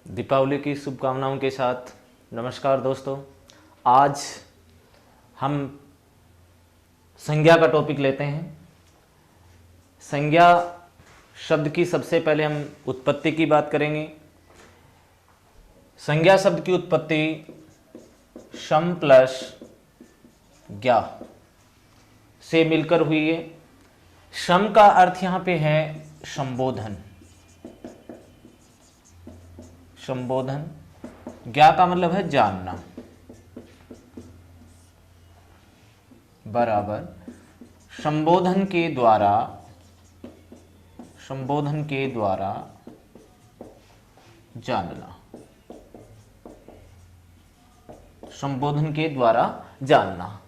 दीपावली की शुभकामनाओं के साथ नमस्कार दोस्तों। आज हम संज्ञा का टॉपिक लेते हैं। संज्ञा शब्द की सबसे पहले हम उत्पत्ति की बात करेंगे। संज्ञा शब्द की उत्पत्ति शम प्लस ज्ञा से मिलकर हुई है। शम का अर्थ यहां पे है संबोधन, संबोधन। ज्ञा का मतलब है जानना, बराबर संबोधन के द्वारा, संबोधन के द्वारा जानना, संबोधन के द्वारा जानना।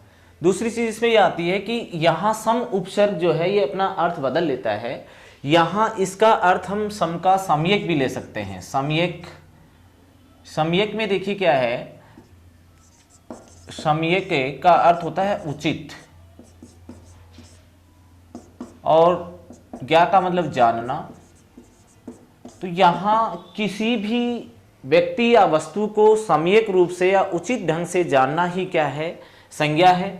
दूसरी चीज इसमें यह आती है कि यहां सम उपसर्ग जो है ये अपना अर्थ बदल लेता है। यहां इसका अर्थ हम सम का सम्यक भी ले सकते हैं। सम्यक, सम्यक में देखिए क्या है, सम्यक का अर्थ होता है उचित, और ज्ञा का मतलब जानना। तो यहां किसी भी व्यक्ति या वस्तु को सम्यक रूप से या उचित ढंग से जानना ही क्या है, संज्ञा है।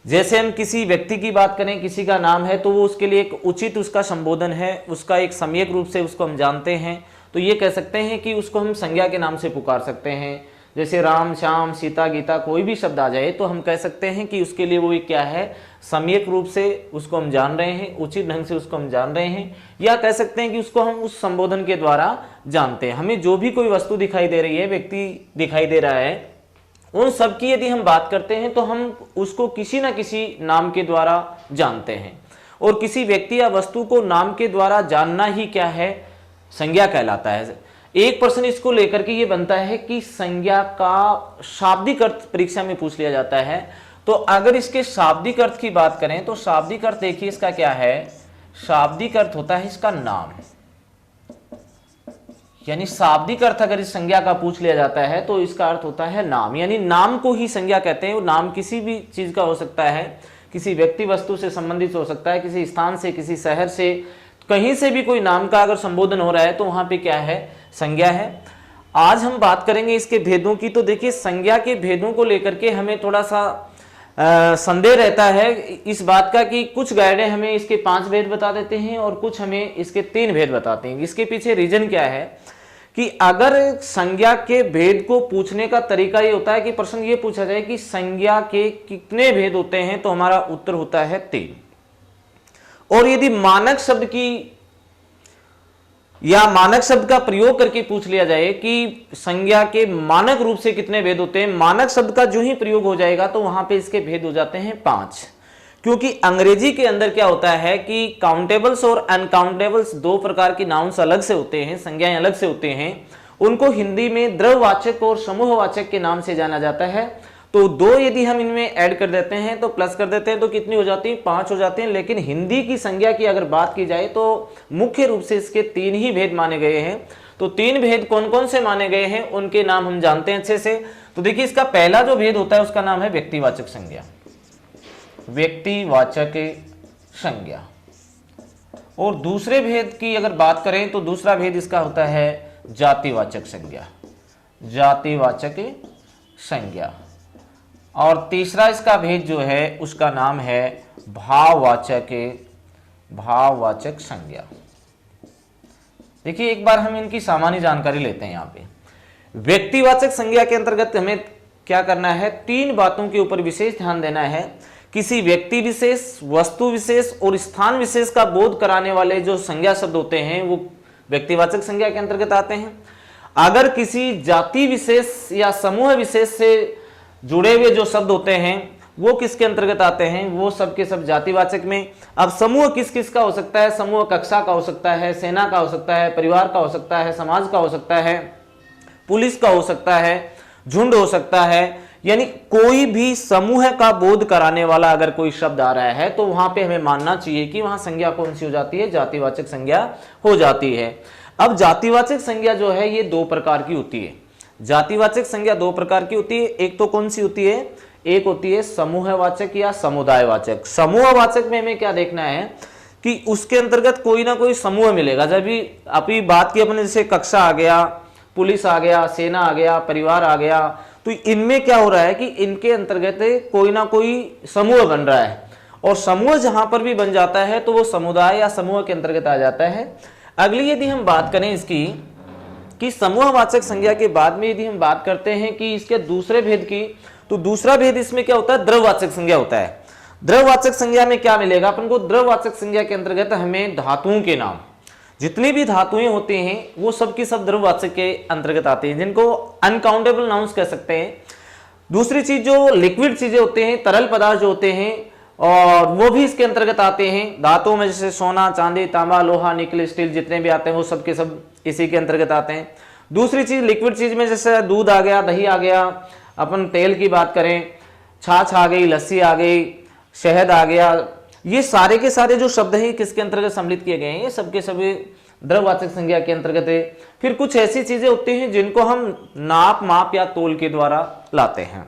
जैसे हम किसी व्यक्ति की बात करें, किसी का नाम है तो वो उसके लिए एक उचित उसका संबोधन है, उसका एक सम्यक रूप से उसको हम जानते हैं, तो ये कह सकते हैं कि उसको हम संज्ञा के नाम से पुकार सकते हैं। जैसे राम, श्याम, सीता, गीता, कोई भी शब्द आ जाए तो हम कह सकते हैं कि उसके लिए वो एक क्या है, सम्यक रूप से उसको हम जान रहे हैं, उचित ढंग से उसको हम जान रहे हैं, या कह सकते हैं कि उसको हम उस संबोधन के द्वारा जानते हैं। हमें जो भी कोई वस्तु दिखाई दे रही है, व्यक्ति दिखाई दे रहा है, उन सब की यदि हम बात करते हैं तो हम उसको किसी ना किसी नाम के द्वारा जानते हैं। और किसी व्यक्ति या वस्तु को नाम के द्वारा जानना ही क्या है, संज्ञा कहलाता है। एक प्रश्न इसको लेकर के ये बनता है कि संज्ञा का शाब्दिक अर्थ परीक्षा में पूछ लिया जाता है। तो अगर इसके शाब्दिक अर्थ की बात करें तो शाब्दिक अर्थ देखिए इसका क्या है, शाब्दिक अर्थ होता है इसका नाम। यानी शाब्दिक अर्थ अगर इस संज्ञा का पूछ लिया जाता है तो इसका अर्थ होता है नाम, यानी नाम को ही संज्ञा कहते हैं। वो नाम किसी भी चीज का हो सकता है, किसी व्यक्ति वस्तु से संबंधित हो सकता है, किसी स्थान से, किसी शहर से, कहीं से भी कोई नाम का अगर संबोधन हो रहा है तो वहां पे क्या है, संज्ञा है। आज हम बात करेंगे इसके भेदों की। तो देखिए संज्ञा के भेदों को लेकर के हमें थोड़ा सा संदेह रहता है इस बात का कि कुछ गाइडें हमें इसके 5 भेद बता देते हैं और कुछ हमें इसके 3 भेद बताते हैं। इसके पीछे रीजन क्या है कि अगर संज्ञा के भेद को पूछने का तरीका ये होता है कि प्रश्न ये पूछा जाए कि संज्ञा के कितने भेद होते हैं, तो हमारा उत्तर होता है 3। और यदि मानक शब्द की या मानक शब्द का प्रयोग करके पूछ लिया जाए कि संज्ञा के मानक रूप से कितने भेद होते हैं, मानक शब्द का जो ही प्रयोग हो जाएगा तो वहां पे इसके भेद हो जाते हैं 5। क्योंकि अंग्रेजी के अंदर क्या होता है कि काउंटेबल्स और अनकाउंटेबल्स 2 प्रकार की नाउन्स अलग से होते हैं, संज्ञाएं अलग से होते हैं। उनको हिंदी में द्रव्यवाचक और समूहवाचक के नाम से जाना जाता है। तो 2 यदि हम इनमें ऐड कर देते हैं तो प्लस कर देते हैं तो कितनी हो जाती है, 5 हो जाते हैं। लेकिन हिंदी की संज्ञा की अगर बात की जाए तो मुख्य रूप से इसके 3 ही भेद माने गए हैं। तो 3 भेद कौन कौन से माने गए हैं उनके नाम हम जानते हैं अच्छे से। तो देखिए इसका पहला जो भेद होता है उसका नाम है व्यक्तिवाचक संज्ञा, व्यक्तिवाचक संज्ञा। और दूसरे भेद की अगर बात करें तो दूसरा भेद इसका होता है जातिवाचक संज्ञा, जातिवाचक संज्ञा। और तीसरा इसका भेद जो है उसका नाम है भाववाचक, भाववाचक संज्ञा। देखिए एक बार हम इनकी सामान्य जानकारी लेते हैं। यहाँ पे व्यक्तिवाचक संज्ञा के अंतर्गत हमें क्या करना है, 3 बातों के ऊपर विशेष ध्यान देना है। किसी व्यक्ति विशेष, वस्तु विशेष और स्थान विशेष का बोध कराने वाले जो संज्ञा शब्द होते हैं वो व्यक्तिवाचक संज्ञा के अंतर्गत आते हैं। अगर किसी जाति विशेष या समूह विशेष से जुड़े हुए जो शब्द होते हैं वो किसके अंतर्गत आते हैं, वो सब के सब जातिवाचक में। अब समूह किस किस का हो सकता है, समूह कक्षा का हो सकता है, सेना का हो सकता है, परिवार का हो सकता है, समाज का हो सकता है, पुलिस का हो सकता है, झुंड हो सकता है। यानी कोई भी समूह का बोध कराने वाला अगर कोई शब्द आ रहा है तो वहां पे हमें मानना चाहिए कि वहां संज्ञा कौन सी हो जाती है, जातिवाचक संज्ञा हो जाती है। अब जातिवाचक संज्ञा जो है ये 2 प्रकार की होती है। जातिवाचक संज्ञा 2 प्रकार की होती है। एक तो कौन सी होती है, एक होती है समूहवाचक या समुदायवाचक। समूहवाचक में हमें क्या देखना है कि उसके अंतर्गत कोई ना कोई समूह मिलेगा। जब भी अभी बात की अपने, जैसे कक्षा आ गया, पुलिस आ गया, सेना आ गया, परिवार आ गया, तो इनमें क्या हो रहा है कि इनके अंतर्गत कोई ना कोई समूह बन रहा है, और समूह जहां पर भी बन जाता है तो वो समुदाय या समूह के अंतर्गत आ जाता है। अगली यदि हम बात करें इसकी कि समूहवाचक संज्ञा के बाद में यदि हम बात करते हैं कि इसके दूसरे भेद की, तो दूसरा भेद इसमें क्या होता है, द्रववाचक संज्ञा होता है। द्रववाचक संज्ञा में क्या मिलेगा अपन को, द्रववाचक संज्ञा के अंतर्गत हमें धातुओं के नाम, जितनी भी धातुएं होती हैं वो सब की सब द्रववाचक के अंतर्गत आती हैं, जिनको अनकाउंटेबल नाउन्स कह सकते हैं। दूसरी चीज जो लिक्विड चीजें होते हैं, तरल पदार्थ जो होते हैं, और वो भी इसके अंतर्गत आते हैं। धातुओं में जैसे सोना, चांदी, तांबा, लोहा, निकल, स्टील जितने भी आते हैं वो सब के सब इसी के अंतर्गत आते हैं। दूसरी चीज लिक्विड चीज में जैसे दूध आ गया, दही आ गया, अपन तेल की बात करें, छाछ आ गई, लस्सी आ गई, शहद आ गया, ये सारे के सारे जो शब्द हैं किसके अंतर्गत सम्मिलित किए गए हैं, ये सबके सभी द्रववाचक संज्ञा के अंतर्गत है। फिर कुछ ऐसी चीजें होती हैं जिनको हम नाप, माप या तोल के द्वारा लाते हैं।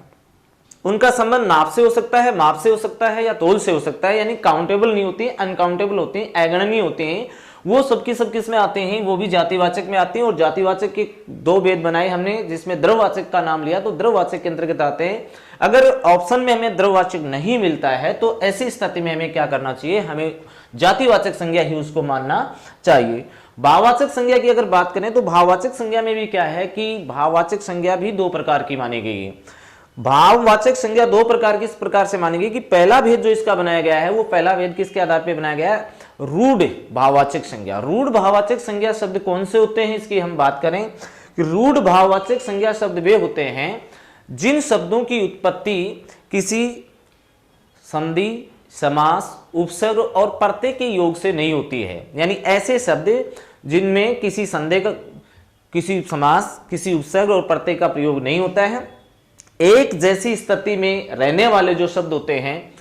उनका संबंध नाप से हो सकता है, माप से हो सकता है, या तोल से हो सकता है, यानी काउंटेबल नहीं होती, अनकाउंटेबल होती हैं, अगणनीय होती हैं। वो सबकी सब किस में आते हैं, वो भी जातिवाचक में आते हैं। और जातिवाचक के दो भेद बनाए हमने, जिसमें द्रववाचक का नाम लिया तो द्रववाचक के अंतर्गत आते हैं। अगर ऑप्शन में हमें द्रववाचक नहीं मिलता है तो ऐसी स्थिति में हमें क्या करना चाहिए, हमें जातिवाचक संज्ञा ही उसको मानना चाहिए। भाववाचक संज्ञा की अगर बात करें तो भाववाचक संज्ञा में भी क्या है कि भाववाचक संज्ञा भी दो प्रकार की मानी गई है। भाववाचक संज्ञा दो प्रकार की इस प्रकार से मानी गई कि पहला भेद जो इसका बनाया गया है, वो पहला भेद किसके आधार पर बनाया गया है, रूढ़ भाववाचक संज्ञा। रूढ़ भाववाचक संज्ञा शब्द कौन से होते हैं, इसकी हम बात करें कि रूढ़ भाववाचक संज्ञा शब्द वे होते हैं जिन शब्दों की उत्पत्ति किसी संधि, समास, उपसर्ग और प्रत्यय के योग से नहीं होती है। यानी ऐसे शब्द जिनमें किसी संधि का, किसी समास, किसी उपसर्ग और प्रत्यय का प्रयोग नहीं होता है, एक जैसी स्थिति में रहने वाले जो शब्द होते हैं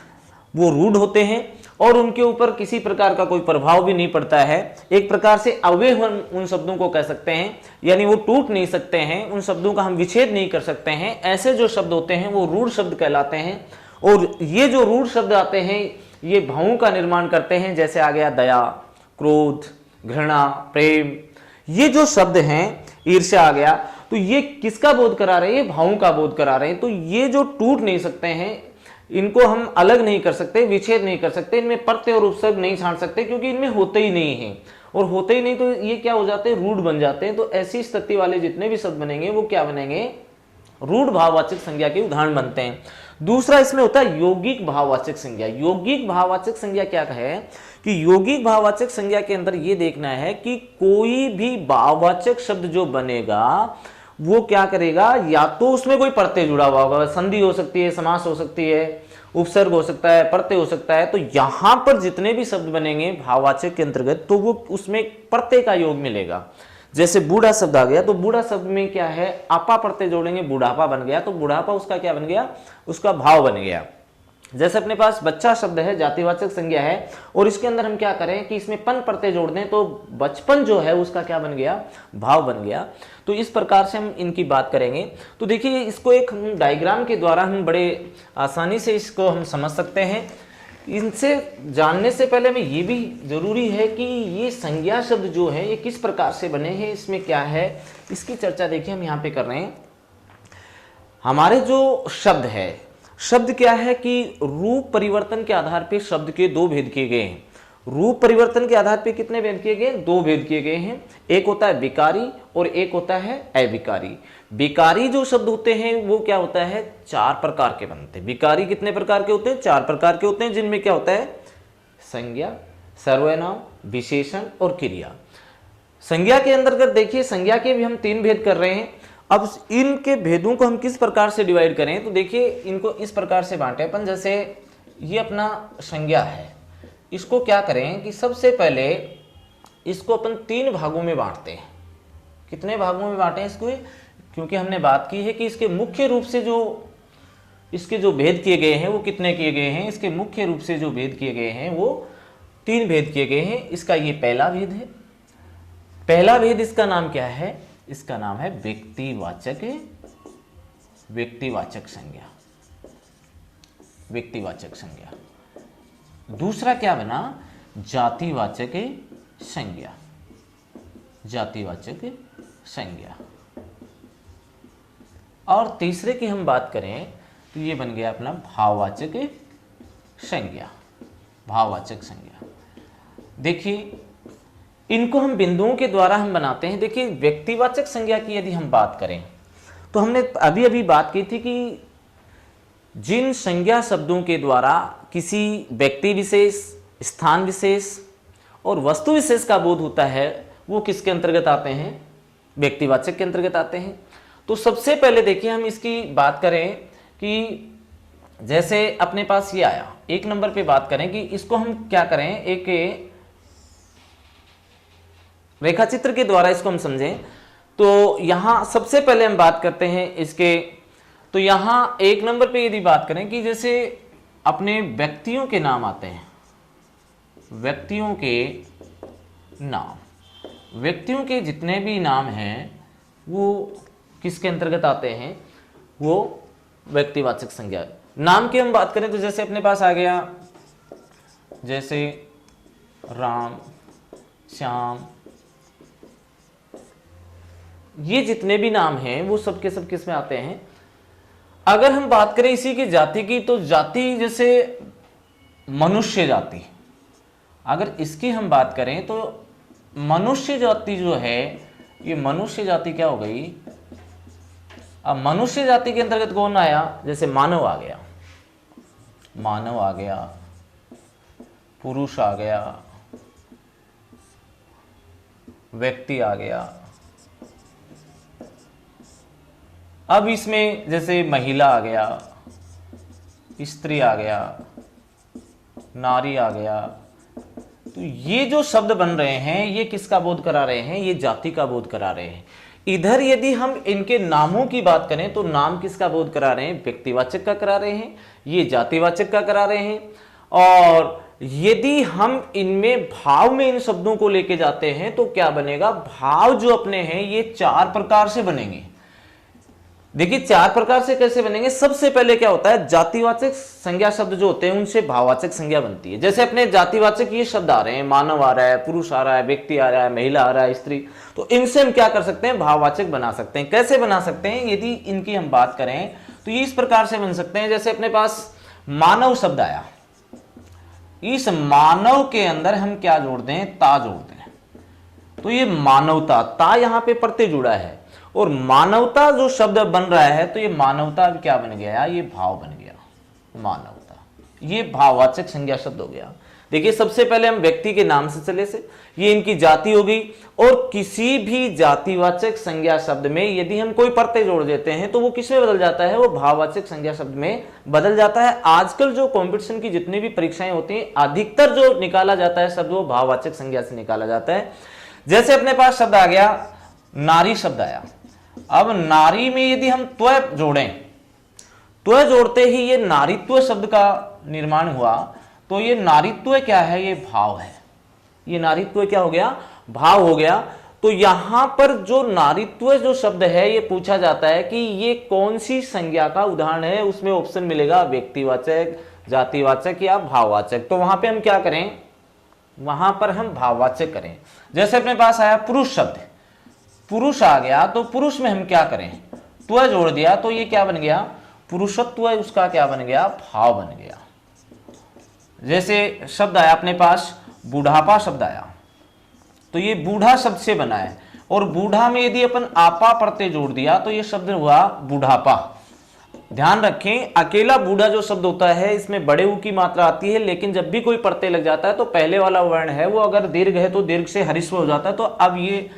वो रूढ़ होते हैं, और उनके ऊपर किसी प्रकार का कोई प्रभाव भी नहीं पड़ता है। एक प्रकार से अव्यय हम उन शब्दों को कह सकते हैं, यानी वो टूट नहीं सकते हैं, उन शब्दों का हम विच्छेद नहीं कर सकते हैं। ऐसे जो शब्द होते हैं वो रूढ़ शब्द कहलाते हैं। और ये जो रूढ़ शब्द आते हैं ये भावों का निर्माण करते हैं, जैसे आ गया दया, क्रोध, घृणा, प्रेम, ये जो शब्द हैं, ईर्ष्या आ गया, तो ये किसका बोध करा रहे हैं, भावों का बोध करा रहे हैं। तो ये जो टूट नहीं सकते हैं, इनको हम अलग नहीं कर सकते, विच्छेद नहीं कर सकते, इनमें प्रत्यय और उपसर्ग नहीं छांट सकते, क्योंकि इनमें होते ही नहीं है। और होते ही नहीं तो ये क्या हो जाते हैं, रूढ़ बन जाते हैं। तो ऐसी स्थिति वाले जितने भी शब्द बनेंगे वो क्या बनेंगे, रूढ़ भाववाचक संज्ञा के उदाहरण बनते हैं। दूसरा इसमें होता है यौगिक भाववाचक संज्ञा। यौगिक भाववाचक संज्ञा क्या है कि यौगिक भाववाचक संज्ञा के अंदर ये देखना है कि कोई भी भाववाचक शब्द जो बनेगा वो क्या करेगा, या तो उसमें कोई प्रत्यय जुड़ा हुआ होगा, संधि हो सकती है, समास हो सकती है, उपसर्ग हो सकता है, प्रत्यय हो सकता है। तो यहां पर जितने भी शब्द बनेंगे भाववाचक के अंतर्गत तो वो उसमें प्रत्यय का योग मिलेगा। जैसे बूढ़ा शब्द आ गया तो बूढ़ा शब्द में क्या है, आपा प्रत्यय जोड़ेंगे, बुढ़ापा बन गया, तो बुढ़ापा उसका क्या बन गया, उसका भाव बन गया। जैसे अपने पास बच्चा शब्द है, जातिवाचक संज्ञा है, और इसके अंदर हम क्या करें कि इसमें पन प्रत्यय जोड़ दें तो बचपन जो है उसका क्या बन गया, भाव बन गया। तो इस प्रकार से हम इनकी बात करेंगे। तो देखिए इसको एक हम डायग्राम के द्वारा हम बड़े आसानी से इसको हम समझ सकते हैं। इनसे जानने से पहले में ये भी जरूरी है कि ये संज्ञा शब्द जो है ये किस प्रकार से बने हैं, इसमें क्या है, इसकी चर्चा देखिए हम यहाँ पे कर रहे हैं। हमारे जो शब्द है, शब्द क्या है कि रूप परिवर्तन के आधार पे शब्द के दो भेद किए गए हैं। रूप परिवर्तन के आधार पे कितने भेद किए गए, दो भेद किए गए हैं। एक होता है विकारी और एक होता है अविकारी। विकारी जो शब्द होते हैं वो क्या होता है, चार प्रकार के बनते हैं। विकारी कितने प्रकार के होते हैं, चार प्रकार के होते हैं, जिनमें क्या होता है, संज्ञा, सर्वनाम, विशेषण और क्रिया। संज्ञा के अंतर्गत देखिए संज्ञा के भी हम तीन भेद कर रहे हैं। अब इनके भेदों को हम किस प्रकार से डिवाइड करें, तो देखिए इनको इस प्रकार से बांटे अपन। जैसे ये अपना संज्ञा है, इसको क्या करें कि सबसे पहले इसको अपन तीन भागों में बांटते हैं। कितने भागों में बांटे इसको, क्योंकि हमने बात की है कि इसके मुख्य रूप से जो इसके जो भेद किए गए हैं वो कितने किए गए हैं, इसके मुख्य रूप से जो भेद किए गए हैं वो तीन भेद किए गए हैं। इसका ये पहला भेद है। पहला भेद इसका नाम क्या है, इसका नाम है व्यक्तिवाचक संज्ञा। व्यक्तिवाचक संज्ञा। दूसरा क्या बना, जातिवाचक संज्ञा, जातिवाचक संज्ञा। और तीसरे की हम बात करें तो ये बन गया अपना भाववाचक संज्ञा, भाववाचक संज्ञा। देखिए इनको हम बिंदुओं के द्वारा हम बनाते हैं। देखिए व्यक्तिवाचक संज्ञा की यदि हम बात करें तो हमने अभी अभी बात की थी कि जिन संज्ञा शब्दों के द्वारा किसी व्यक्ति विशेष, स्थान विशेष और वस्तु विशेष का बोध होता है वो किसके अंतर्गत आते हैं, व्यक्तिवाचक के अंतर्गत आते हैं। तो सबसे पहले देखिए हम इसकी बात करें कि जैसे अपने पास ये आया, एक नंबर पे बात करें कि इसको हम क्या करें, एक रेखा चित्र के द्वारा इसको हम समझें। तो यहां सबसे पहले हम बात करते हैं इसके, तो यहां एक नंबर पे यदि बात करें कि जैसे अपने व्यक्तियों के नाम आते हैं, व्यक्तियों के नाम, व्यक्तियों के जितने भी नाम हैं वो किसके अंतर्गत आते हैं, वो व्यक्तिवाचक संज्ञा। नाम की हम बात करें तो जैसे अपने पास आ गया जैसे राम, श्याम, ये जितने भी नाम हैं वो सब के सब किस में आते हैं। अगर हम बात करें इसी की जाति की तो जाति जैसे मनुष्य जाति, अगर इसकी हम बात करें तो मनुष्य जाति जो है, ये मनुष्य जाति क्या हो गई। अब मनुष्य जाति के अंतर्गत कौन आया, जैसे मानव आ गया, मानव आ गया, पुरुष आ गया, व्यक्ति आ गया। अब इसमें जैसे महिला आ गया, स्त्री आ गया, नारी आ गया। तो ये जो शब्द बन रहे हैं ये किसका बोध करा रहे हैं, ये जाति का बोध करा रहे हैं। इधर यदि हम इनके नामों की बात करें तो नाम किसका बोध करा रहे हैं, व्यक्तिवाचक का करा रहे हैं, ये जातिवाचक का करा रहे हैं। और यदि हम इनमें भाव में इन शब्दों को लेके जाते हैं तो क्या बनेगा, भाव जो अपने हैं ये चार प्रकार से बनेंगे। देखिए चार प्रकार से कैसे बनेंगे। सबसे पहले क्या होता है, जातिवाचक संज्ञा शब्द जो होते हैं उनसे भाववाचक संज्ञा बनती है। जैसे अपने जातिवाचक ये शब्द आ रहे हैं, मानव आ रहा है, पुरुष आ रहा है, व्यक्ति आ रहा है, महिला आ रहा है, स्त्री, तो इनसे हम क्या कर सकते हैं, भाववाचक बना सकते हैं। कैसे बना सकते हैं, यदि इनकी हम बात करें तो ये इस प्रकार से बन सकते हैं। जैसे अपने पास मानव शब्द आया, इस मानव के अंदर हम क्या जोड़ दें, ता जोड़ दें, तो ये मानवता, ता यहां पे प्रत्यय जुड़ा है और मानवता जो शब्द बन रहा है तो ये मानवता अब क्या बन गया, ये भाव बन गया, मानवता, ये भाववाचक संज्ञा शब्द हो गया। देखिए सबसे पहले हम व्यक्ति के नाम से चले से, ये इनकी जाति हो गई। और किसी भी जातिवाचक संज्ञा शब्द में यदि हम कोई प्रत्यय जोड़ देते हैं तो वो किस में बदल जाता है, वो भाववाचक संज्ञा शब्द में बदल जाता है। आजकल जो कंपटीशन की जितनी भी परीक्षाएं होती हैं अधिकतर जो निकाला जाता है शब्द वो भाववाचक संज्ञा से निकाला जाता है। जैसे अपने पास शब्द आ गया, नारी शब्द आया। अब नारी में यदि हम त्व जोड़ें, त्व जोड़ते ही ये नारीत्व शब्द का निर्माण हुआ। तो ये नारीत्व क्या है, ये भाव है। ये नारीत्व क्या हो गया, भाव हो गया। तो यहां पर जो नारीत्व जो शब्द है ये पूछा जाता है कि ये कौन सी संज्ञा का उदाहरण है, उसमें ऑप्शन मिलेगा व्यक्तिवाचक, जातिवाचक या भाववाचक। तो वहां पे हम क्या करें, वहां पर हम भाववाचक करें। जैसे अपने पास आया पुरुष शब्द, पुरुष आ गया तो पुरुष में हम क्या करें, त्व जोड़ दिया तो ये क्या बन गया, पुरुषत्व, उसका क्या बन गया, भाव बन गया। जैसे शब्द आया अपने पास बूढ़ापा शब्द आया, तो ये बूढ़ा शब्द से बना है और बूढ़ा में यदि अपन आपा प्रत्यय जोड़ दिया तो ये शब्द हुआ बूढ़ापा। ध्यान रखें अकेला बूढ़ा जो शब्द होता है इसमें बड़े ऊ की मात्रा आती है, लेकिन जब भी कोई प्रत्यय लग जाता है तो पहले वाला वर्ण है वो अगर दीर्घ है तो दीर्घ से हरिस्व हो जाता है। तो अब ये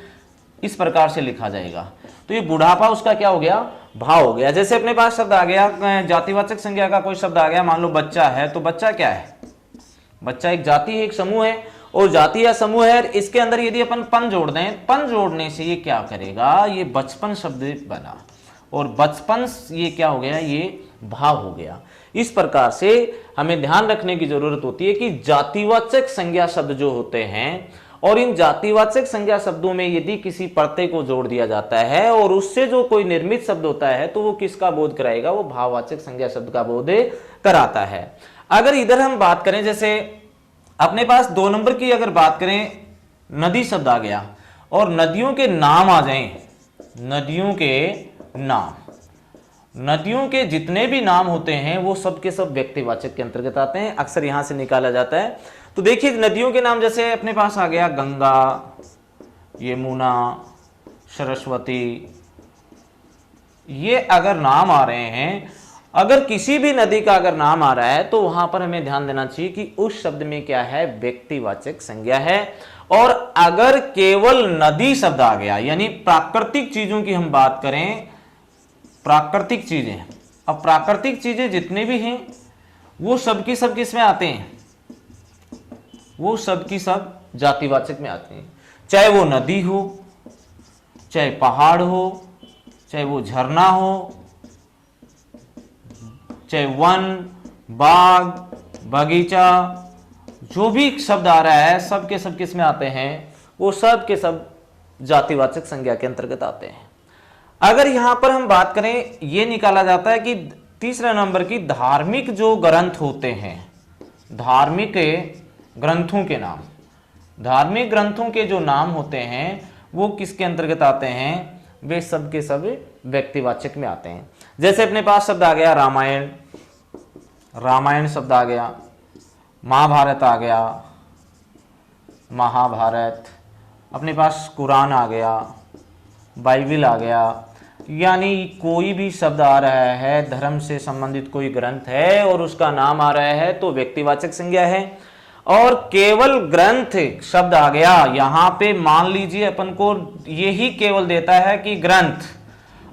इस प्रकार से लिखा जाएगा। तो ये बुढ़ापा उसका क्या हो गया, भाव हो गया। जैसे अपने पास शब्द आ गया जातिवाचक संज्ञा का कोई शब्द आ गया, मान लो बच्चा है, तो बच्चा क्या है, बच्चा एक जाति है, एक समूह है। और जाति या समूह है, इसके अंदर यदि अपन पन जोड़ दें, पन जोड़ने से ये क्या करेगा, ये बचपन शब्द बना और बचपन ये क्या हो गया, ये भाव हो गया। इस प्रकार से हमें ध्यान रखने की जरूरत होती है कि जातिवाचक संज्ञा शब्द जो होते हैं और इन जातिवाचक संज्ञा शब्दों में यदि किसी प्रत्यय को जोड़ दिया जाता है और उससे जो कोई निर्मित शब्द होता है तो वो किसका बोध कराएगा, वो भाववाचक संज्ञा शब्द का बोध कराता है। अगर इधर हम बात करें, जैसे अपने पास 2 नंबर की अगर बात करें, नदी शब्द आ गया और नदियों के नाम आ जाएं, नदियों के नाम, नदियों के जितने भी नाम होते हैं वो सब के सब व्यक्तिवाचक के अंतर्गत आते हैं, अक्सर यहां से निकाला जाता है। तो देखिए नदियों के नाम जैसे अपने पास आ गया गंगा, यमुना, सरस्वती, ये अगर नाम आ रहे हैं, अगर किसी भी नदी का अगर नाम आ रहा है तो वहां पर हमें ध्यान देना चाहिए कि उस शब्द में क्या है, व्यक्तिवाचक संज्ञा है। और अगर केवल नदी शब्द आ गया, यानी प्राकृतिक चीजों की हम बात करें, प्राकृतिक चीजें, अब प्राकृतिक चीजें जितने भी हैं वो सब की सब किस में आते हैं, वो सब की सब जातिवाचक में आते हैं। चाहे वो नदी हो, चाहे पहाड़ हो, चाहे वो झरना हो, चाहे वन, बाग, बगीचा, जो भी शब्द आ रहा है सब के सब किस में आते हैं, वो सब के सब जातिवाचक संज्ञा के अंतर्गत आते हैं। अगर यहां पर हम बात करें, ये निकाला जाता है कि तीसरे नंबर की धार्मिक जो ग्रंथ होते हैं, धार्मिक ग्रंथों के नाम, धार्मिक ग्रंथों के जो नाम होते हैं वो किसके अंतर्गत आते हैं, वे सब के सब व्यक्तिवाचक में आते हैं। जैसे अपने पास शब्द आ गया रामायण, रामायण शब्द आ गया, महाभारत आ गया, महाभारत, अपने पास कुरान आ गया, बाइबल आ गया, यानी कोई भी शब्द आ रहा है, धर्म से संबंधित कोई ग्रंथ है और उसका नाम आ रहा है तो व्यक्तिवाचक संज्ञा है। और केवल ग्रंथ शब्द आ गया, यहां पे मान लीजिए अपन को यही केवल देता है कि ग्रंथ,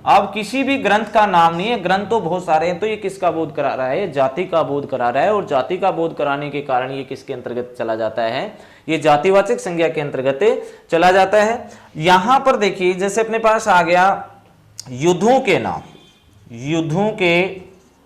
अब किसी भी ग्रंथ का नाम नहीं है, ग्रंथ तो बहुत सारे हैं, तो ये किसका बोध करा रहा है, जाति का बोध करा रहा है। और जाति का बोध कराने के कारण ये किसके अंतर्गत चला जाता है, ये जातिवाचक संज्ञा के अंतर्गत चला जाता है। यहां पर देखिए जैसे अपने पास आ गया युद्धों के नाम, युद्धों के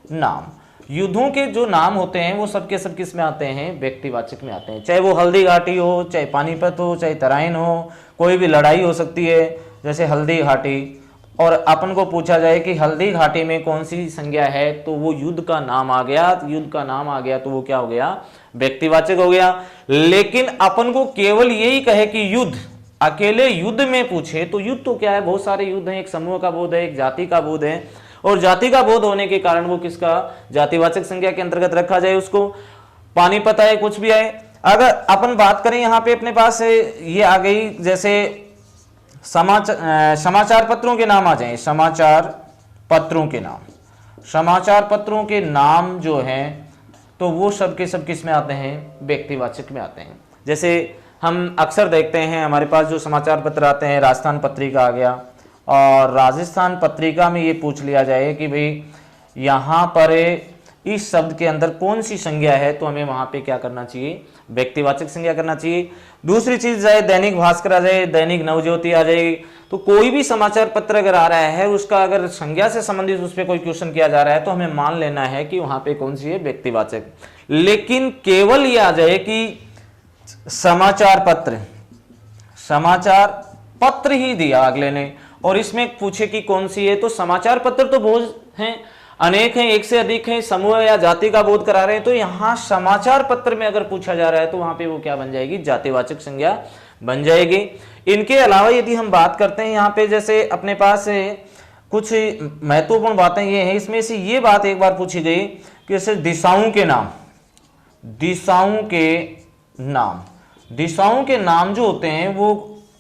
नाम, युद्धों के जो नाम होते हैं वो सबके सब किस में आते हैं, व्यक्तिवाचक में आते हैं। चाहे वो हल्दी घाटी हो, चाहे पानीपत हो, चाहे तराइन हो, कोई भी लड़ाई हो सकती है, जैसे हल्दी घाटी, और अपन को पूछा जाए कि हल्दी घाटी में कौन सी संज्ञा है, तो वो युद्ध का नाम आ गया, युद्ध का नाम आ गया तो वो क्या हो गया, व्यक्तिवाचक हो गया। लेकिन अपन को केवल यही कहे कि युद्ध, अकेले युद्ध में पूछे तो युद्ध तो क्या है, बहुत सारे युद्ध हैं, एक समूह का बोध है, एक जाति का बोध है, और जाति का बोध होने के कारण वो किसका, जातिवाचक संज्ञा के अंतर्गत रखा जाए उसको। पानीपत आए, कुछ भी आए। अगर अपन बात करें यहाँ पे अपने पास ये आ गई, जैसे समाचार पत्रों के नाम आ जाएं, समाचार पत्रों के नाम, समाचार पत्रों के नाम जो हैं तो वो सब के सब किस में आते हैं, व्यक्तिवाचक में आते हैं। जैसे हम अक्सर देखते हैं हमारे पास जो समाचार पत्र आते हैं, राजस्थान पत्रिका आ गया, और राजस्थान पत्रिका में ये पूछ लिया जाए कि भाई यहाँ पर इस शब्द के अंदर कौन सी संज्ञा है, तो हमें वहां पे क्या करना चाहिए, व्यक्तिवाचक संज्ञा करना चाहिए। दूसरी चीज जाए दैनिक भास्कर आ जाए, दैनिक नवज्योति आ जाएगी, तो कोई भी समाचार पत्र अगर आ रहा है उसका अगर संज्ञा से संबंधित उस पर कोई क्वेश्चन किया जा रहा है तो हमें मान लेना है कि वहां पे कौन सी है, व्यक्तिवाचक। लेकिन केवल ये आ जाए कि समाचार पत्र, समाचार पत्र ही दिया अगले ने और इसमें पूछे कि कौन सी है, तो समाचार पत्र तो बहुत हैं, अनेक हैं, एक से अधिक हैं, समूह या जाति का बोध करा रहे हैं, तो यहां समाचार पत्र में अगर पूछा जा रहा है तो वहां पे वो क्या बन जाएगी, जातिवाचक संज्ञा बन जाएगी। इनके अलावा यदि हम बात करते हैं यहाँ पे, जैसे अपने पास कुछ महत्वपूर्ण बातें ये हैं, इसमें से ये बात एक बार पूछी गई कि जैसे दिशाओं के नाम, दिशाओं के नाम, दिशाओं के नाम जो होते हैं वो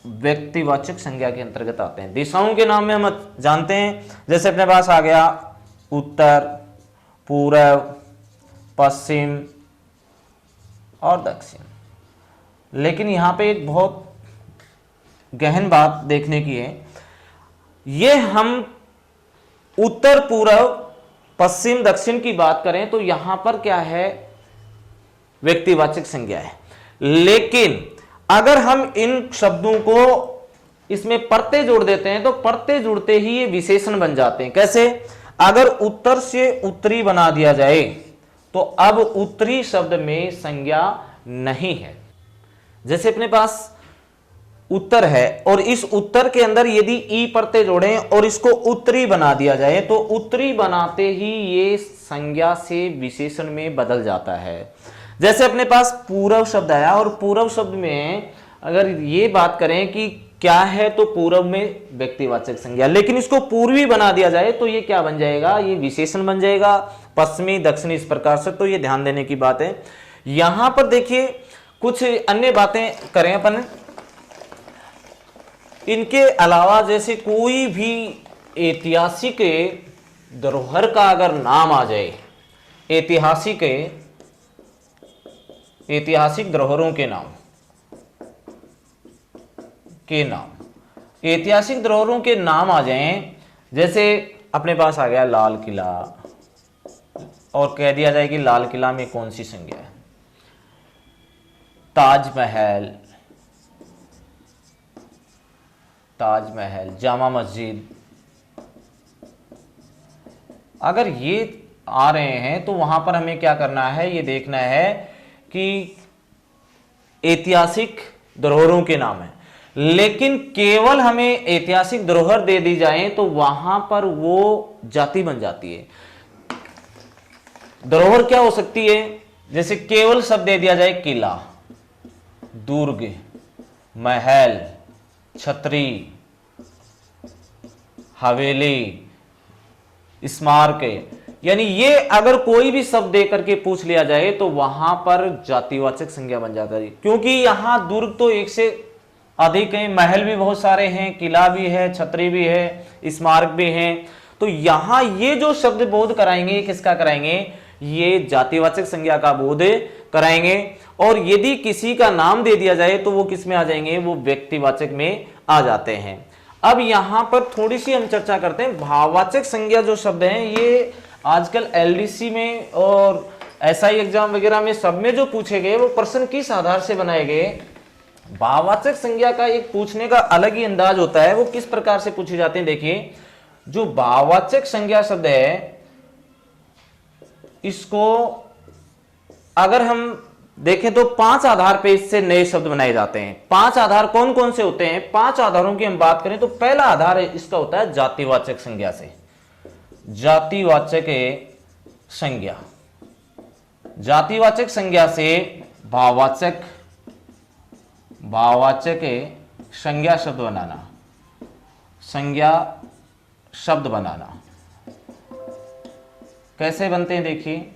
व्यक्तिवाचक संज्ञा के अंतर्गत आते हैं। दिशाओं के नाम में हम जानते हैं, जैसे अपने पास आ गया उत्तर, पूर्व, पश्चिम और दक्षिण। लेकिन यहां पे एक बहुत गहन बात देखने की है, ये हम उत्तर, पूर्व, पश्चिम, दक्षिण की बात करें तो यहां पर क्या है, व्यक्तिवाचक संज्ञा है। लेकिन अगर हम इन शब्दों को इसमें परते जोड़ देते हैं तो परते जुड़ते ही ये विशेषण बन जाते हैं। कैसे, अगर उत्तर से उत्तरी बना दिया जाए तो अब उत्तरी शब्द में संज्ञा नहीं है। जैसे अपने पास उत्तर है और इस उत्तर के अंदर यदि ई परते जोड़ें और इसको उत्तरी बना दिया जाए तो उत्तरी बनाते ही ये संज्ञा से विशेषण में बदल जाता है। जैसे अपने पास पूरव शब्द आया, और पूरव शब्द में अगर ये बात करें कि क्या है, तो पूरव में व्यक्तिवाचक संज्ञा, लेकिन इसको पूर्वी बना दिया जाए तो ये क्या बन जाएगा, ये विशेषण बन जाएगा, पश्चिमी दक्षिणी इस प्रकार से। तो ये ध्यान देने की बात है। यहां पर देखिए कुछ अन्य बातें करें अपन, इनके अलावा जैसे कोई भी ऐतिहासिक धरोहर का अगर नाम आ जाए, ऐतिहासिक धरोहरों के नाम, ऐतिहासिक धरोहरों के नाम आ जाएं, जैसे अपने पास आ गया लाल किला, और कह दिया जाए कि लाल किला में कौन सी संज्ञा है, ताजमहल, जामा मस्जिद, अगर ये आ रहे हैं तो वहां पर हमें क्या करना है, ये देखना है कि ऐतिहासिक धरोहरों के नाम है। लेकिन केवल हमें ऐतिहासिक धरोहर दे दी जाए तो वहां पर वो जाति बन जाती है। धरोहर क्या हो सकती है, जैसे केवल शब्द दे दिया जाए किला, दुर्ग, महल, छतरी, हवेली, स्मारक, यानी ये अगर कोई भी शब्द दे करके पूछ लिया जाए तो वहां पर जातिवाचक संज्ञा बन जाता है। क्योंकि यहां दुर्ग तो एक से अधिक है, महल भी बहुत सारे हैं, किला भी है, छतरी भी है, स्मारक भी हैं, तो यहां ये जो शब्द बोध कराएंगे, किसका कराएंगे, ये जातिवाचक संज्ञा का बोध कराएंगे। और यदि किसी का नाम दे दिया जाए तो वो किस में आ जाएंगे, वो व्यक्तिवाचक में आ जाते हैं। अब यहां पर थोड़ी सी हम चर्चा करते हैं, भाववाचक संज्ञा जो शब्द हैं, ये आजकल एलडीसी में और एसआई एग्जाम वगैरह में सब में जो पूछे गए वो प्रश्न किस आधार से बनाए गए। भाववाचक संज्ञा का एक पूछने का अलग ही अंदाज होता है, वो किस प्रकार से पूछे जाते हैं। देखिए, जो भाववाचक संज्ञा शब्द है, इसको अगर हम देखें तो 5 आधार पे इससे नए शब्द बनाए जाते हैं। 5 आधार कौन कौन से होते हैं, 5 आधारों की हम बात करें तो पहला आधार इसका होता है जातिवाचक संज्ञा से, जातिवाचक संज्ञा, जातिवाचक संज्ञा से भाववाचक संज्ञा शब्द बनाना, संज्ञा शब्द बनाना कैसे बनते हैं। देखिए,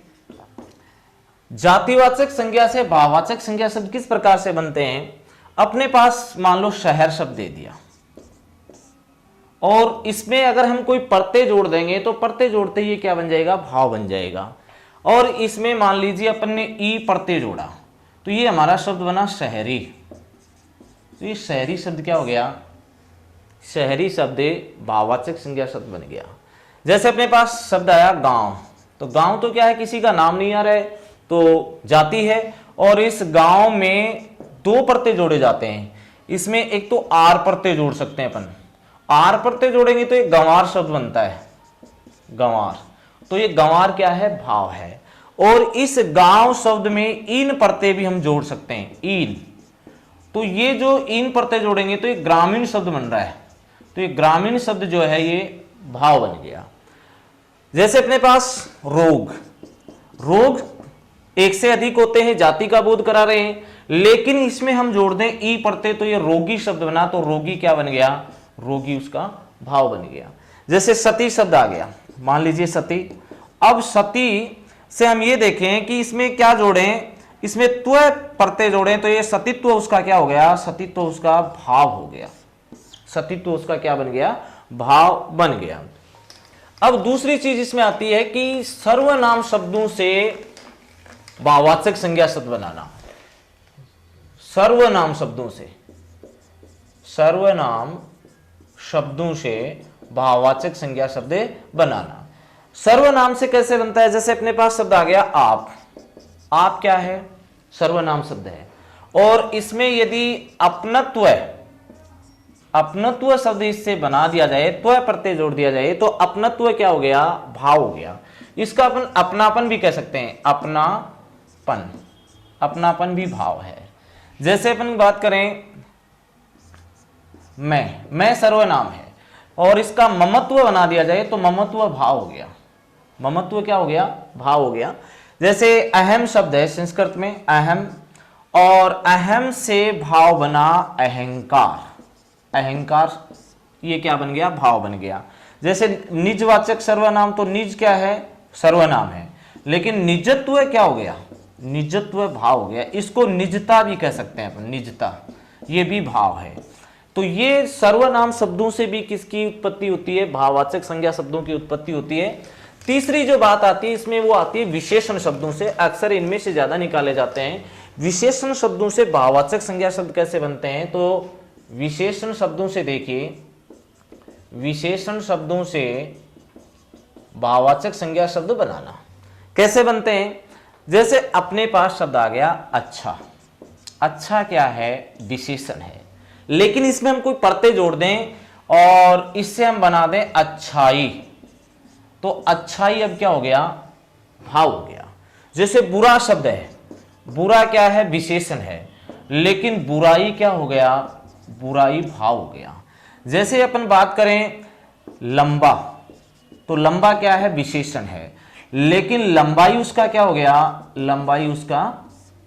जातिवाचक संज्ञा से भाववाचक संज्ञा शब्द किस प्रकार से बनते हैं। अपने पास मान लो शहर शब्द दे दिया, और इसमें अगर हम कोई प्रत्यय जोड़ देंगे तो प्रत्यय जोड़ते ही क्या बन जाएगा, भाव बन जाएगा। और इसमें मान लीजिए अपन ने ई प्रत्यय जोड़ा तो ये हमारा शब्द बना शहरी। तो ये शहरी शब्द क्या हो गया, शहरी शब्द भाववाचक संज्ञा शब्द बन गया। जैसे अपने पास शब्द आया गांव, तो गांव तो क्या है, किसी का नाम नहीं आ रहा है, तो जाति है। और इस गांव में 2 प्रत्यय जोड़े जाते हैं। इसमें एक तो आर प्रत्यय जोड़ सकते हैं अपन, आर प्रत्यय जोड़ेंगे तो एक गंवार शब्द बनता है, गंवार। तो ये गंवार क्या है, भाव है। और इस गांव शब्द में इन प्रत्यय भी हम जोड़ सकते हैं, इन। तो ये जो इन प्रत्यय जोड़ेंगे तो ये ग्रामीण शब्द बन रहा है। तो ये ग्रामीण शब्द जो है ये भाव बन गया। जैसे अपने पास रोग, रोग एक से अधिक होते हैं, जाति का बोध करा रहे हैं, लेकिन इसमें हम जोड़ दें ई प्रत्यय तो ये रोगी शब्द बना। तो रोगी क्या बन गया, रोगी उसका भाव बन गया। जैसे सती शब्द आ गया, मान लीजिए सती। अब सती से हम ये देखें कि इसमें क्या जोड़ें, इसमें त्व प्रत्यय जोड़ें तो ये सतीत्व उसका क्या हो गया, सतीत्व उसका भाव हो गया, सतीत्व उसका क्या बन गया, भाव बन गया। अब दूसरी चीज इसमें आती है कि सर्वनाम शब्दों से भाववाचक संज्ञा शब्द बनाना, सर्वनाम शब्दों से, सर्वनाम शब्दों से भाववाचक संज्ञा शब्द बनाना। सर्वनाम से कैसे बनता है, जैसे अपने पास शब्द आ गया आप, आप क्या है, सर्वनाम शब्द है। और इसमें यदि अपनत्व, अपनत्व शब्द इससे बना दिया जाए, त्व प्रत्यय जोड़ दिया जाए तो अपनत्व क्या हो गया, भाव हो गया। इसका अपन अपनापन भी कह सकते हैं, अपनापन, अपनापन भी भाव है। जैसे अपन बात करें मैं सर्वनाम है और इसका ममत्व बना दिया जाए तो ममत्व भाव हो गया, ममत्व क्या हो गया, भाव हो गया। जैसे अहम शब्द है संस्कृत में अहम, और अहम से भाव बना अहंकार। अहंकार ये क्या बन गया, भाव बन गया। जैसे निजवाचक सर्वनाम, तो निज क्या है, सर्वनाम है, लेकिन निजत्व क्या हो गया, निजत्व भाव हो गया। इसको निजता भी कह सकते हैं अपन, निजता ये भी भाव है। तो ये सर्वनाम शब्दों से भी किसकी उत्पत्ति होती है, भाववाचक संज्ञा शब्दों की उत्पत्ति होती है। तीसरी जो बात आती है इसमें वो आती है विशेषण शब्दों से। अक्सर इनमें से ज्यादा निकाले जाते हैं। विशेषण शब्दों से भाववाचक संज्ञा शब्द कैसे बनते हैं, तो विशेषण शब्दों से देखिए, विशेषण शब्दों से भाववाचक संज्ञा शब्द बनाना कैसे बनते हैं। जैसे अपने पास शब्द आ गया अच्छा, अच्छा क्या है, विशेषण है, लेकिन इसमें हम कोई प्रत्यय जोड़ दें और इससे हम बना दें अच्छाई, तो अच्छाई अब क्या हो गया, भाव हो गया। जैसे बुरा शब्द है, बुरा क्या है, विशेषण है, लेकिन बुराई क्या हो गया, बुराई भाव हो गया। जैसे अपन बात करें लंबा, तो लंबा क्या है, विशेषण है, लेकिन लंबाई उसका क्या हो गया, लंबाई उसका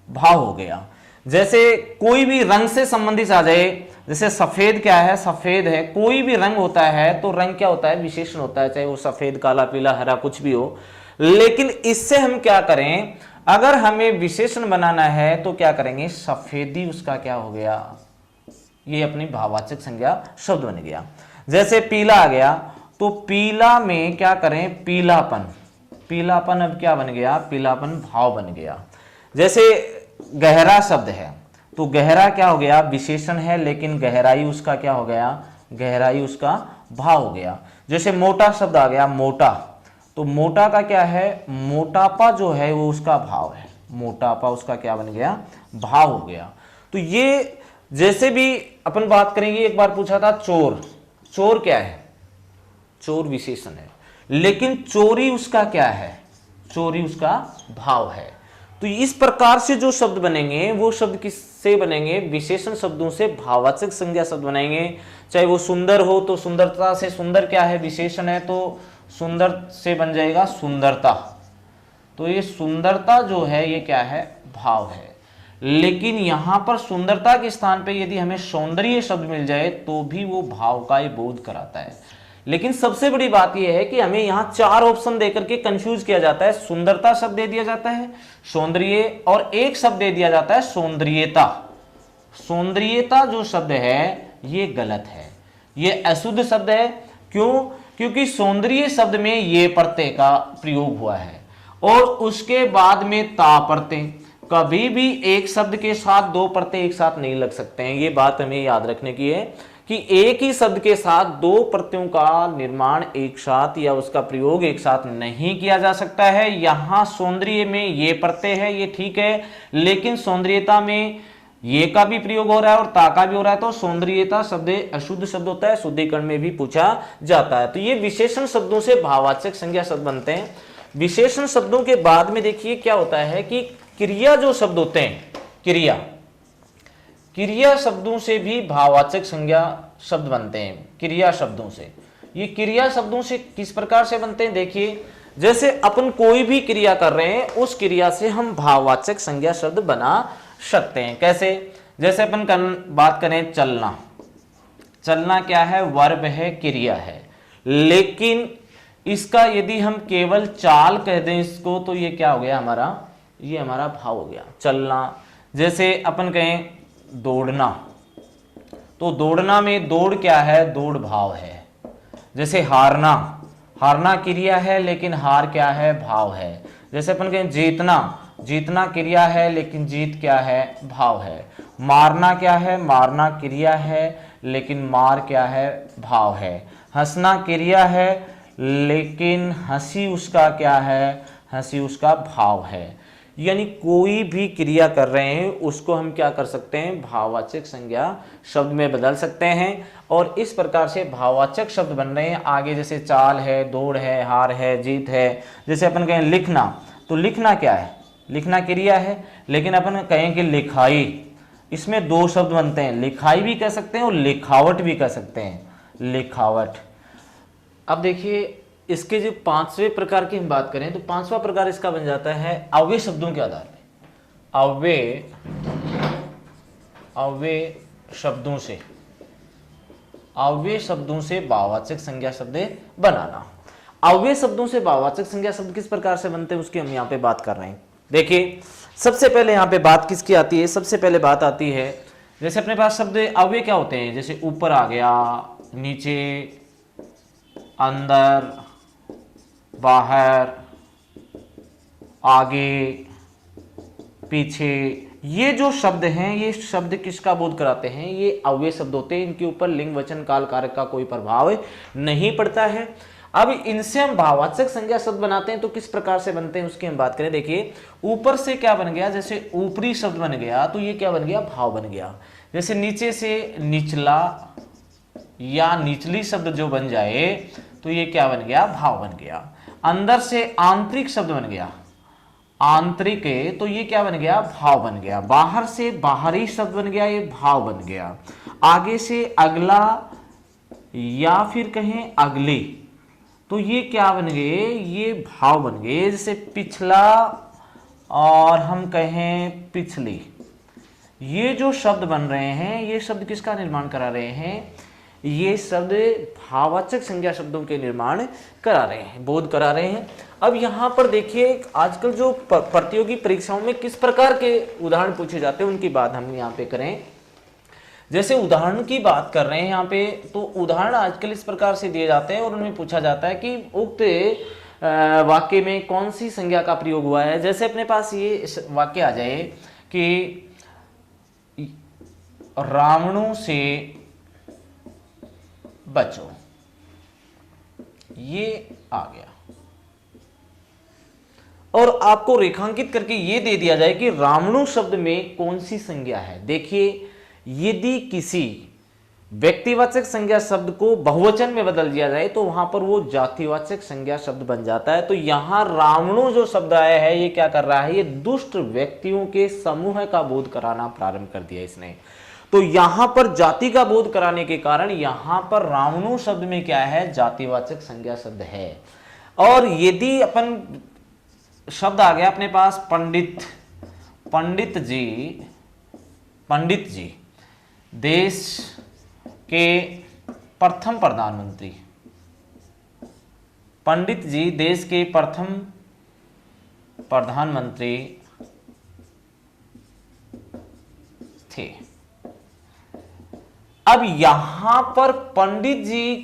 भाव हो गया। जैसे कोई भी रंग से संबंधित आ जाए, जैसे सफेद क्या है, सफेद है, कोई भी रंग होता है तो रंग क्या होता है, विशेषण होता है, चाहे वो सफेद, काला, पीला, हरा कुछ भी हो। लेकिन इससे हम क्या करें, अगर हमें विशेषण बनाना है तो क्या करेंगे, सफेदी उसका क्या हो गया, ये अपनी भाववाचक संज्ञा शब्द बन गया। जैसे पीला आ गया, तो पीला में क्या करें, पीलापन, पीलापन अब क्या बन गया, पीलापन भाव बन गया। जैसे गहरा शब्द है, तो गहरा क्या हो गया, विशेषण है, लेकिन गहराई उसका क्या हो गया, गहराई उसका भाव हो गया। जैसे मोटा शब्द आ गया, मोटा, तो मोटा का क्या है, मोटापा जो है वो उसका भाव है, मोटापा उसका क्या बन गया, भाव हो गया। तो ये जैसे भी अपन बात करेंगे, एक बार पूछा था चोर, चोर क्या है, चोर विशेषण है, लेकिन चोरी उसका क्या है, चोरी उसका भाव है। तो इस प्रकार से जो शब्द बनेंगे वो शब्द किससे बनेंगे, विशेषण शब्दों से भाववाचक संज्ञा शब्द बनाएंगे। चाहे वो सुंदर हो तो सुंदरता से, सुंदर क्या है, विशेषण है, तो सुंदर से बन जाएगा सुंदरता, तो ये सुंदरता जो है ये क्या है, भाव है। लेकिन यहां पर सुंदरता के स्थान पे यदि हमें सौंदर्य शब्द मिल जाए तो भी वो भाव का ही बोध कराता है। लेकिन सबसे बड़ी बात यह है कि हमें यहां चार ऑप्शन देकर के कंफ्यूज किया जाता है। सुंदरता शब्द दे दिया जाता है, सौंदर्य, और एक शब्द दे दिया जाता है सौंदर्यता। सौंदर्यता जो शब्द है ये गलत है, ये अशुद्ध शब्द है। क्यों, क्योंकि सौंदर्य शब्द में ये प्रत्यय का प्रयोग हुआ है और उसके बाद में ता प्रत्यय। कभी भी एक शब्द के साथ दो प्रत्यय एक साथ नहीं लग सकते हैं, ये बात हमें याद रखने की है कि एक ही शब्द के साथ दो प्रत्ययों का निर्माण एक साथ या उसका प्रयोग एक साथ नहीं किया जा सकता है। यहां सौंदर्य में ये प्रत्यय है, ये ठीक है, लेकिन सौंदर्यता में ये का भी प्रयोग हो रहा है और ता का भी हो रहा है, तो सौंदर्यता शब्द अशुद्ध शब्द होता है, शुद्धिकरण में भी पूछा जाता है। तो ये विशेषण शब्दों से भाववाचक संज्ञा शब्द बनते हैं। विशेषण शब्दों के बाद में देखिए क्या होता है कि क्रिया जो शब्द होते हैं, क्रिया, क्रिया शब्दों से भी भाववाचक संज्ञा शब्द बनते हैं। क्रिया शब्दों से, ये क्रिया शब्दों से किस प्रकार से बनते हैं, देखिए जैसे अपन कोई भी क्रिया कर रहे हैं उस क्रिया से हम भाववाचक संज्ञा शब्द बना सकते हैं। कैसे, जैसे अपन बात करें चलना, चलना क्या है, वर्ब है, क्रिया है, लेकिन इसका यदि हम केवल चाल कह दें इसको तो ये क्या हो गया हमारा, ये हमारा भाव हो गया, चलना। जैसे अपन कहें दौड़ना, तो दौड़ना में दौड़ क्या है, दौड़ भाव है। जैसे हारना, हारना क्रिया है लेकिन हार क्या है, भाव है। जैसे अपन कहें जीतना, जीतना क्रिया है लेकिन जीत क्या है, भाव है। मारना क्या है, मारना क्रिया है लेकिन मार क्या है, भाव है। हंसना क्रिया है लेकिन हंसी उसका क्या है, हंसी उसका भाव है। यानी कोई भी क्रिया कर रहे हैं उसको हम क्या कर सकते हैं, भाववाचक संज्ञा शब्द में बदल सकते हैं, और इस प्रकार से भाववाचक शब्द बन रहे हैं। आगे जैसे चाल है, दौड़ है, हार है, जीत है। जैसे अपन कहें लिखना, तो लिखना क्या है, लिखना क्रिया है, लेकिन अपन कहें कि लिखाई, इसमें दो शब्द बनते हैं, लिखाई भी कह सकते हैं और लिखावट भी कह सकते हैं, लिखावट। अब देखिए इसके जो पांचवें प्रकार की हम बात करें तो पांचवा प्रकार इसका बन जाता है अव्यय शब्दों के आधार पे। अव्यय शब्दों से भाववाचक संज्ञा शब्द बनाना। अव्यय शब्दों से भाववाचक संज्ञा शब्द किस प्रकार से बनते हैं उसकी हम यहाँ पे बात कर रहे हैं। देखिए सबसे पहले यहाँ पे बात किसकी आती है, सबसे पहले बात आती है जैसे अपने पास शब्द अव्यय क्या होते हैं, जैसे ऊपर आ गया, नीचे, अंदर, बाहर, आगे, पीछे, ये जो शब्द हैं ये शब्द किसका बोध कराते हैं, ये अव्यय शब्द होते हैं। इनके ऊपर लिंग वचन काल कारक का कोई प्रभाव नहीं पड़ता है। अब इनसे हम भाववाचक संज्ञा शब्द बनाते हैं तो किस प्रकार से बनते हैं उसकी हम बात करें। देखिए ऊपर से क्या बन गया, जैसे ऊपरी शब्द बन गया तो ये क्या बन गया, भाव बन गया। जैसे नीचे से निचला या निचली शब्द जो बन जाए तो ये क्या बन गया, भाव बन गया। अंदर से आंतरिक शब्द बन गया, आंतरिक है तो ये क्या बन गया, भाव बन गया। बाहर से बाहरी शब्द बन गया, ये भाव बन गया। आगे से अगला या फिर कहें अगले तो ये क्या बन गए, ये भाव बन गए। जैसे पिछला और हम कहें पिछली, ये जो शब्द बन रहे हैं ये शब्द किसका निर्माण करा रहे हैं, ये शब्द भाववाचक संज्ञा शब्दों के निर्माण करा रहे हैं, बोध करा रहे हैं। अब यहाँ पर देखिए आजकल जो प्रतियोगी परीक्षाओं में किस प्रकार के उदाहरण पूछे जाते हैं उनकी बात हम यहाँ पे करें। जैसे उदाहरण की बात कर रहे हैं यहाँ पे, तो उदाहरण आजकल इस प्रकार से दिए जाते हैं और उनमें पूछा जाता है कि उक्त वाक्य में कौन सी संज्ञा का प्रयोग हुआ है। जैसे अपने पास ये वाक्य आ जाए कि रावणों से बचो, ये आ गया और आपको रेखांकित करके ये दे दिया जाए कि रावणों शब्द में कौन सी संज्ञा है। देखिए यदि किसी व्यक्तिवाचक संज्ञा शब्द को बहुवचन में बदल दिया जाए तो वहां पर वो जातिवाचक संज्ञा शब्द बन जाता है। तो यहां रावणों जो शब्द आया है ये क्या कर रहा है, ये दुष्ट व्यक्तियों के समूह का बोध कराना प्रारंभ कर दिया इसने। तो यहां पर जाति का बोध कराने के कारण यहां पर रावणों शब्द में क्या है, जातिवाचक संज्ञा शब्द है। और यदि अपन शब्द आ गया अपने पास पंडित, पंडित जी देश के प्रथम प्रधानमंत्री, पंडित जी देश के प्रथम प्रधानमंत्री थे। अब यहां पर पंडित जी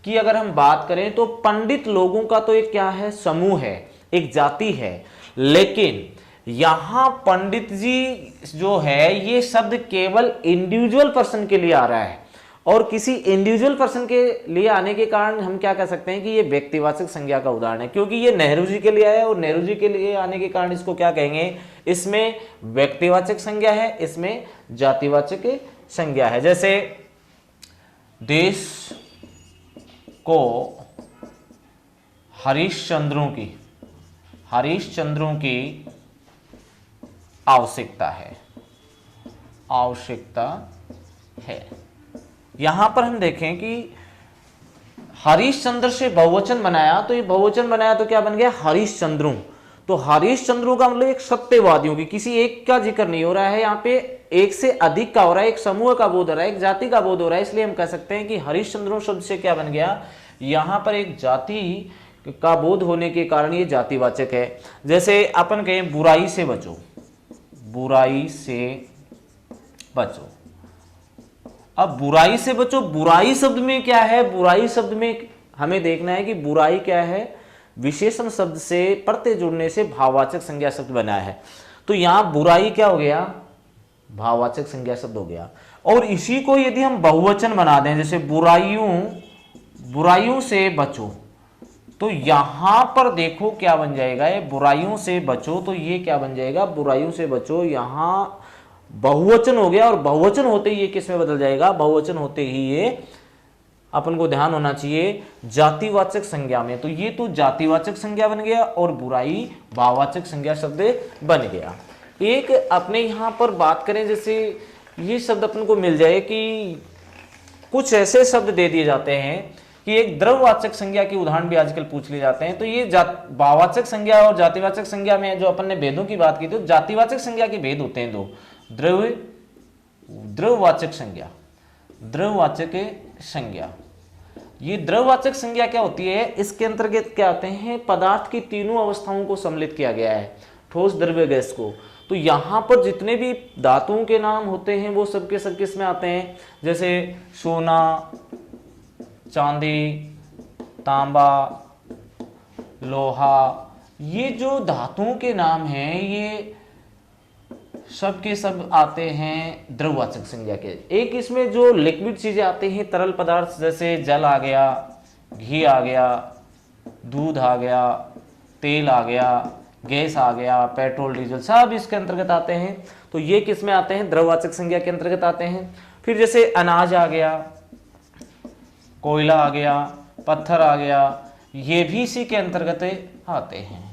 की अगर हम बात करें तो पंडित लोगों का तो एक क्या है, समूह है, एक जाति है। लेकिन यहां पंडित जी जो है ये शब्द केवल इंडिविजुअल पर्सन के लिए आ रहा है और किसी इंडिविजुअल पर्सन के लिए आने के कारण हम क्या कह सकते हैं कि ये व्यक्तिवाचक संज्ञा का उदाहरण है, क्योंकि ये नेहरू जी के लिए आया और नेहरू जी के लिए आने के कारण इसको क्या कहेंगे, इसमें व्यक्तिवाचक संज्ञा है, इसमें जातिवाचक संज्ञा है। जैसे देश को हरिश्चंद्रों की आवश्यकता है। यहां पर हम देखें कि हरिश्चंद्र से बहुवचन बनाया तो ये बहुवचन बनाया तो क्या बन गया, हरिश्चंद्रों। तो हरिश्चंद्रों का मतलब एक सत्यवादियों की, किसी एक का जिक्र नहीं हो रहा है, यहाँ पे एक से अधिक का हो रहा है, एक समूह का बोध हो रहा है, एक जाति का बोध हो रहा है। इसलिए हम कह सकते हैं कि हरिश्चंद्रों शब्द से क्या बन गया, यहां पर एक जाति का बोध होने के कारण ये जातिवाचक है। जैसे अपन कहें बुराई से बचो, बुराई से बचो। अब बुराई से बचो, बुराई शब्द में क्या है, बुराई शब्द में हमें देखना है कि बुराई क्या है, विशेषण शब्द से प्रत्यय जुड़ने से भाववाचक संज्ञा शब्द बना है। तो यहां बुराई क्या हो गया, भाववाचक संज्ञा शब्द हो गया। और इसी को यदि हम बहुवचन बना दें, जैसे बुराइयों से बचो, तो यहां पर देखो क्या बन जाएगा, ये बुराइयों से बचो, तो ये क्या बन जाएगा, बुराइयों से बचो। यहां बहुवचन हो गया और बहुवचन होते ही ये किस में बदल जाएगा, बहुवचन होते ही ये अपन को ध्यान होना चाहिए जातिवाचक संज्ञा में। तो ये तो जातिवाचक संज्ञा बन गया और बुराई भाववाचक संज्ञा शब्द बन गया। एक अपने यहां पर बात करें, जैसे ये शब्द अपन को मिल जाए कि कुछ ऐसे शब्द दे दिए जाते हैं कि एक द्रववाचक संज्ञा के उदाहरण भी आजकल पूछ लिए जाते हैं। तो ये भाववाचक संज्ञा और जातिवाचक संज्ञा में जो अपन ने भेदों की बात की, तो जातिवाचक संज्ञा के भेद होते हैं दो, द्रववाचक संज्ञा, द्रववाचक संज्ञा। ये द्रववाचक संज्ञा क्या होती है, इसके अंतर्गत क्या आते हैं, पदार्थ की तीनों अवस्थाओं को सम्मिलित किया गया है, ठोस, द्रव्य, गैस को। तो यहां पर जितने भी धातुओं के नाम होते हैं वो सबके सब किस में आते हैं, जैसे सोना, चांदी, तांबा, लोहा, ये जो धातुओं के नाम हैं ये सब के सब आते हैं द्रववाचक संज्ञा के। एक इसमें जो लिक्विड चीजें आते हैं, तरल पदार्थ, जैसे जल आ गया, घी आ गया, दूध आ गया, तेल आ गया, गैस आ गया, पेट्रोल, डीजल, सब इसके अंतर्गत आते हैं। तो ये किस में आते हैं, द्रववाचक संज्ञा के अंतर्गत आते हैं। फिर जैसे अनाज आ गया, कोयला आ गया, पत्थर आ गया, ये भी इसी के अंतर्गत आते हैं।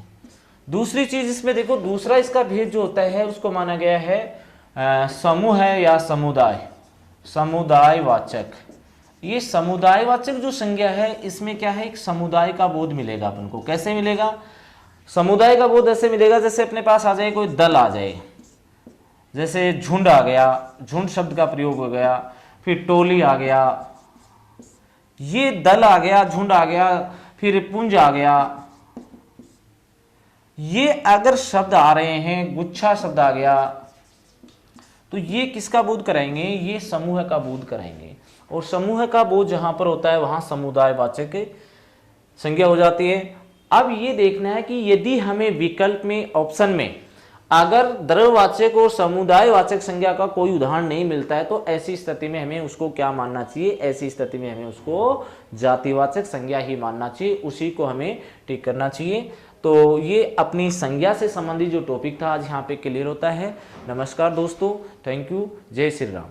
दूसरी चीज इसमें देखो, दूसरा इसका भेद जो होता है उसको माना गया है समूह है या समुदाय, समुदायवाचक। ये समुदायवाचक जो संज्ञा है इसमें क्या है, एक समुदाय का बोध मिलेगा अपन को। कैसे मिलेगा, समुदाय का बोध ऐसे मिलेगा जैसे अपने पास आ जाए कोई दल आ जाए, जैसे झुंड आ गया, झुंड शब्द का प्रयोग हो गया, फिर टोली आ गया, ये दल आ गया, झुंड आ गया, फिर पुंज आ गया। ये अगर शब्द आ रहे हैं, गुच्छा शब्द आ गया, तो ये किसका बोध कराएंगे, ये समूह का बोध कराएंगे। और समूह का बोध जहां पर होता है वहां समुदायवाचक संज्ञा हो जाती है। अब ये देखना है कि यदि हमें विकल्प में, ऑप्शन में अगर द्रववाचक और समुदायवाचक संज्ञा का कोई उदाहरण नहीं मिलता है तो ऐसी स्थिति में हमें उसको क्या मानना चाहिए, ऐसी स्थिति में हमें उसको जातिवाचक संज्ञा ही मानना चाहिए, उसी को हमें टिक करना चाहिए। तो ये अपनी संज्ञा से संबंधित जो टॉपिक था आज यहाँ पे क्लियर होता है। नमस्कार दोस्तों, थैंक यू, जय श्री राम।